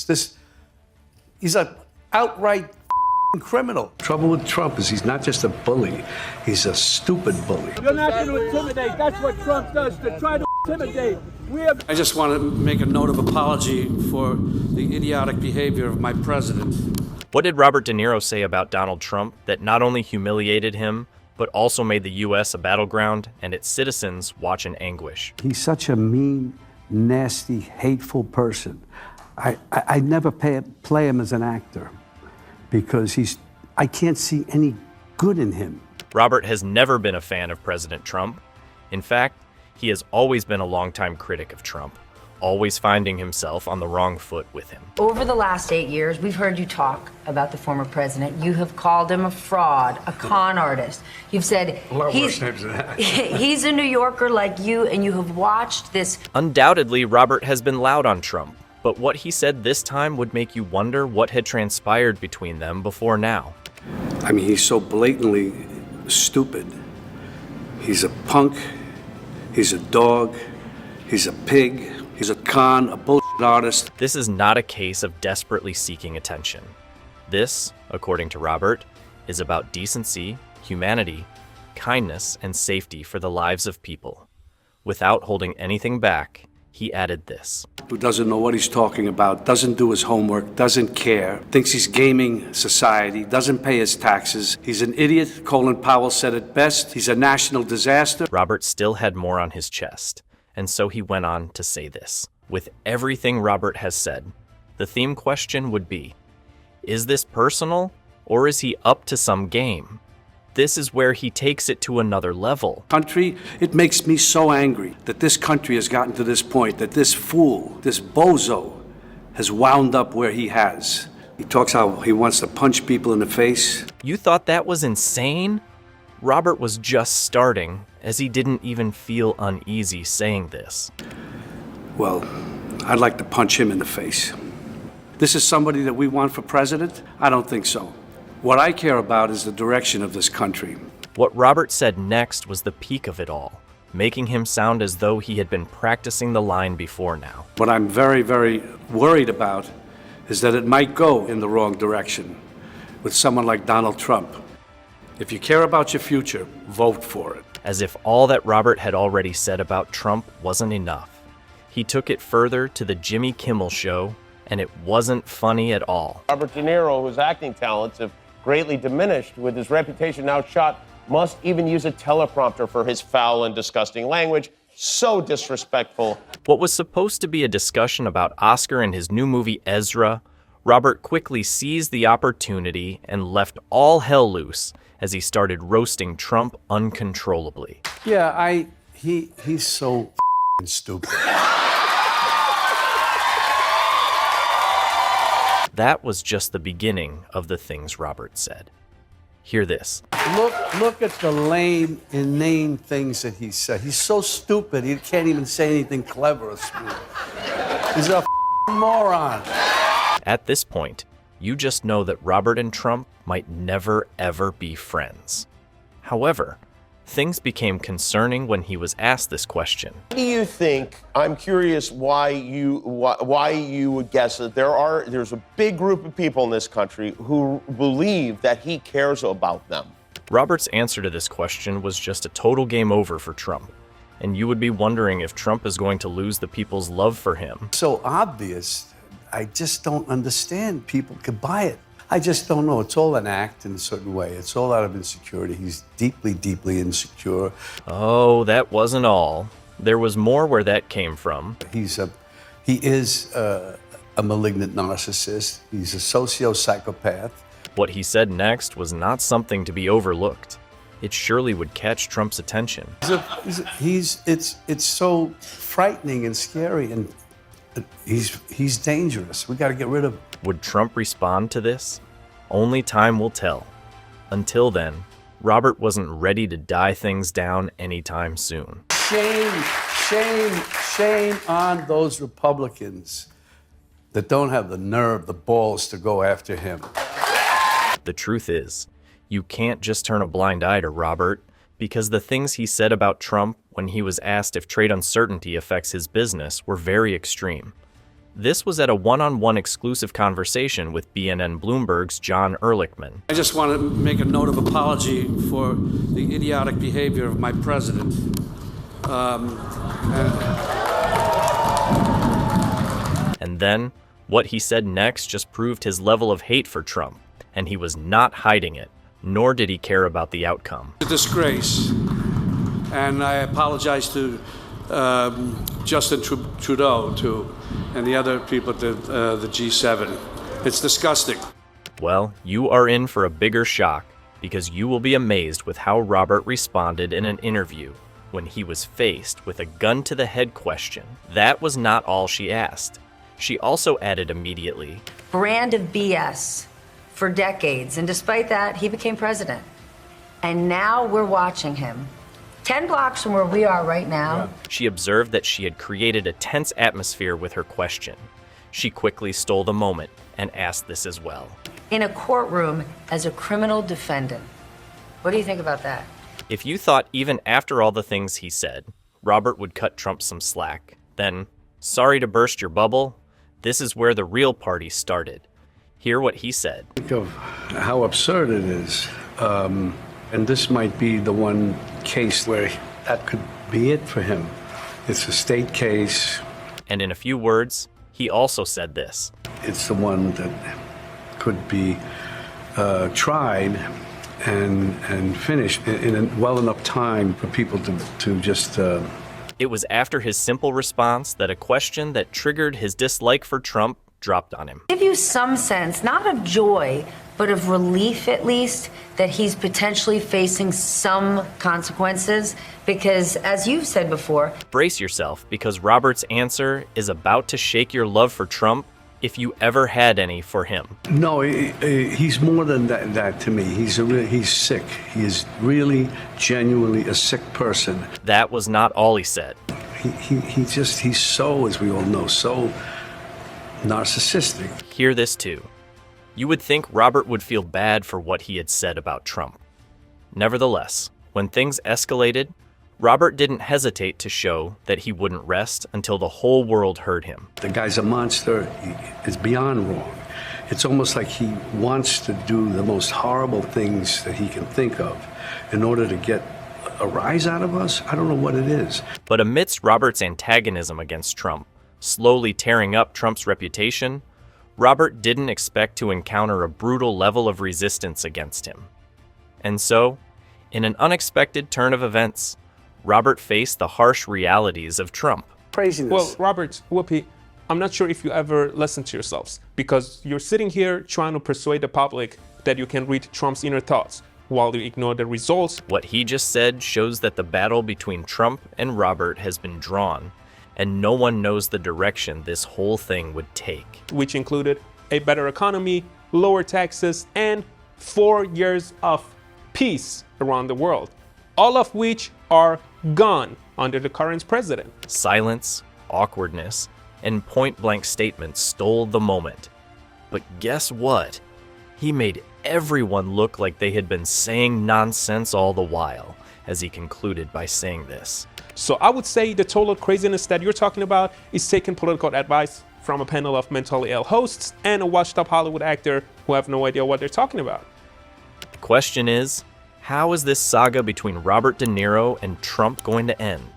He's an outright criminal. Trouble with Trump is he's not just a bully, he's a stupid bully. You're not going to intimidate. That's what Trump does, to try to intimidate. I just want to make a note of apology for the idiotic behavior of my president. What did Robert De Niro say about Donald Trump that not only humiliated him, but also made the U.S. a battleground and its citizens watch in anguish? He's such a mean, nasty, hateful person. I never play him as an actor because I can't see any good in him. Robert has never been a fan of President Trump. In fact, he has always been a longtime critic of Trump, always finding himself on the wrong foot with him. Over the last 8 years, we've heard you talk about the former president. You have called him a fraud, a con artist. You've said he's a New Yorker like you, and you have watched this. Undoubtedly, Robert has been loud on Trump, but what he said this time would make you wonder what had transpired between them before now. I mean, he's so blatantly stupid. He's a punk, he's a dog, he's a pig, he's a con, a bullshit artist. This is not a case of desperately seeking attention. This, according to Robert, is about decency, humanity, kindness, and safety for the lives of people. Without holding anything back, he added this. Who doesn't know what he's talking about, doesn't do his homework, doesn't care, thinks he's gaming society, doesn't pay his taxes. He's an idiot. Colin Powell said it best. He's a national disaster. Robert still had more on his chest, and so he went on to say this. With everything Robert has said, the theme question would be, is this personal, or is he up to some game? This is where he takes it to another level. Country, it makes me so angry that this country has gotten to this point, that this fool, this bozo, has wound up where he has. He talks how he wants to punch people in the face. You thought that was insane? Robert was just starting, as he didn't even feel uneasy saying this. Well, I'd like to punch him in the face. This is somebody that we want for president? I don't think so. What I care about is the direction of this country. What Robert said next was the peak of it all, making him sound as though he had been practicing the line before now. What I'm very, very worried about is that it might go in the wrong direction with someone like Donald Trump. If you care about your future, vote for it. As if all that Robert had already said about Trump wasn't enough, he took it further to the Jimmy Kimmel show, and it wasn't funny at all. Robert De Niro, whose acting talents have greatly diminished with his reputation now shot, must even use a teleprompter for his foul and disgusting language. So disrespectful. What was supposed to be a discussion about Oscar and his new movie Ezra, Robert quickly seized the opportunity and left all hell loose as he started roasting Trump uncontrollably. Yeah, he's so stupid. That was just the beginning of the things Robert said. Hear this. Look at the lame, inane things that he said. He's so stupid, he can't even say anything clever or smooth. He's a moron. At this point, you just know that Robert and Trump might never, ever be friends. However, things became concerning when he was asked this question. What do you think? I'm curious why you would guess that there's a big group of people in this country who believe that he cares about them. Robert's answer to this question was just a total game over for Trump, and you would be wondering if Trump is going to lose the people's love for him. So obvious, I just don't understand. People could buy it. I just don't know. It's all an act in a certain way. It's all out of insecurity. He's deeply, deeply insecure. Oh, that wasn't all. There was more where that came from. He is a malignant narcissist. He's a socio-psychopath. What he said next was not something to be overlooked. It surely would catch Trump's attention. It's so frightening and scary, and he's dangerous. We got to get rid of him. Would Trump respond to this? Only time will tell. Until then, Robert wasn't ready to die things down anytime soon. Shame, shame, shame on those Republicans that don't have the nerve, the balls to go after him. The truth is, you can't just turn a blind eye to Robert, because the things he said about Trump when he was asked if trade uncertainty affects his business were very extreme. This was at a one-on-one exclusive conversation with BNN Bloomberg's John Ehrlichman. I just want to make a note of apology for the idiotic behavior of my president. And then, what he said next just proved his level of hate for Trump, and he was not hiding it, nor did he care about the outcome. It's a disgrace, and I apologize to Justin Trudeau and the other people at the G7. It's disgusting. Well, you are in for a bigger shock, because you will be amazed with how Robert responded in an interview when he was faced with a gun-to-the-head question. That was not all she asked. She also added immediately, Brand of BS for decades, and despite that, he became president. And now we're watching him. 10 blocks from where we are right now. She observed that she had created a tense atmosphere with her question. She quickly stole the moment and asked this as well. In a courtroom as a criminal defendant. What do you think about that? If you thought even after all the things he said, Robert would cut Trump some slack, then, sorry to burst your bubble, this is where the real party started. Hear what he said. Think of how absurd it is. And this might be the one case where that could be it for him. It's a state case. And in a few words, he also said this. It's the one that could be tried and finished in well enough time for people to just... It was after his simple response that a question that triggered his dislike for Trump dropped on him. Give you some sense, not of joy, but of relief at least, that he's potentially facing some consequences, because as you've said before... Brace yourself, because Robert's answer is about to shake your love for Trump, if you ever had any for him. No, he's more than that to me. He's sick. He is really, genuinely a sick person. That was not all he said. He's so, as we all know, so narcissistic. Hear this too. You would think Robert would feel bad for what he had said about Trump. Nevertheless, when things escalated, Robert didn't hesitate to show that he wouldn't rest until the whole world heard him. The guy's a monster. It's beyond wrong. It's almost like he wants to do the most horrible things that he can think of in order to get a rise out of us. I don't know what it is. But amidst Robert's antagonism against Trump, slowly tearing up Trump's reputation, Robert didn't expect to encounter a brutal level of resistance against him. And so, in an unexpected turn of events, Robert faced the harsh realities of Trump. Craziness. Well, Robert, Whoopi, I'm not sure if you ever listen to yourselves, because you're sitting here trying to persuade the public that you can read Trump's inner thoughts while you ignore the results. What he just said shows that the battle between Trump and Robert has been drawn, and no one knows the direction this whole thing would take. Which included a better economy, lower taxes, and 4 years of peace around the world, all of which are gone under the current president. Silence, awkwardness, and point-blank statements stole the moment. But guess what? He made everyone look like they had been saying nonsense all the while, as he concluded by saying this. So I would say the total craziness that you're talking about is taking political advice from a panel of mentally ill hosts and a washed-up Hollywood actor who have no idea what they're talking about. The question is, how is this saga between Robert De Niro and Trump going to end?